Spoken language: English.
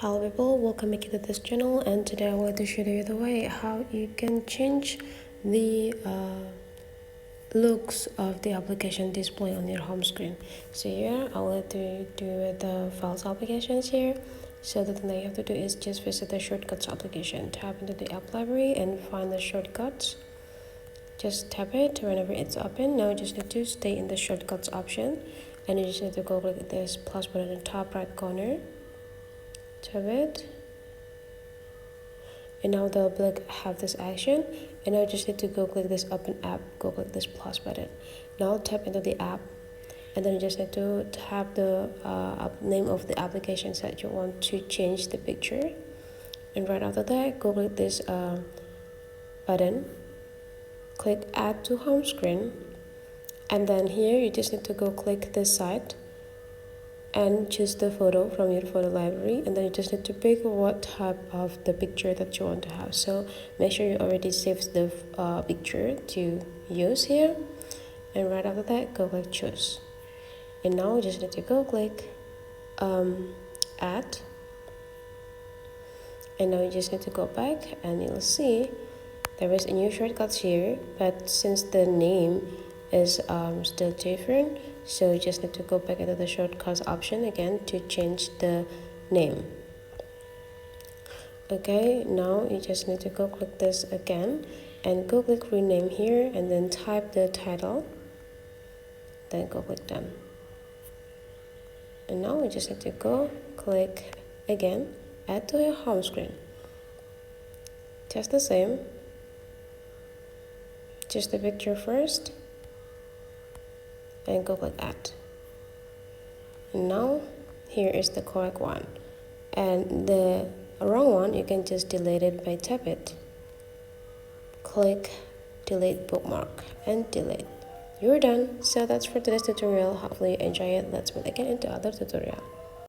Hello people, welcome back to this channel, and today I want to show you the way how you can change the looks of the application display on your home screen. So here I want to do the files applications here. So the thing that you have to do is just visit the shortcuts application, tap into the app library and find the shortcuts. Just tap it whenever it's open. Now you just need to stay in the shortcuts option, and you just need to go click this plus button in the top right corner. Tap it, and now they'll have this action, and now you just need to go click this open app, go click this plus button. Now tap into the app, and then you just need to tap the name of the applications that you want to change the picture, and right after that go click this button, click add to home screen, and then here you just need to go click this side and choose the photo from your photo library, and then you just need to pick what type of the picture that you want to have. So make sure you already saved the picture to use here, and right after that go click choose, and now you just need to go click add, and now you just need to go back and you'll see there is a new shortcuts here, but since the name is still different, so you just need to go back into the shortcuts option again to change the name. Okay, now you just need to go click this again and go click rename here, and then type the title, then go click done. And now you just need to go click again add to your home screen, just the same, just the picture first, and go click add. And now here is the correct one, and the wrong one you can just delete it by tap it, click delete bookmark and delete. You're done. So that's for today's tutorial. Hopefully you enjoy it. Let's meet again into other tutorial.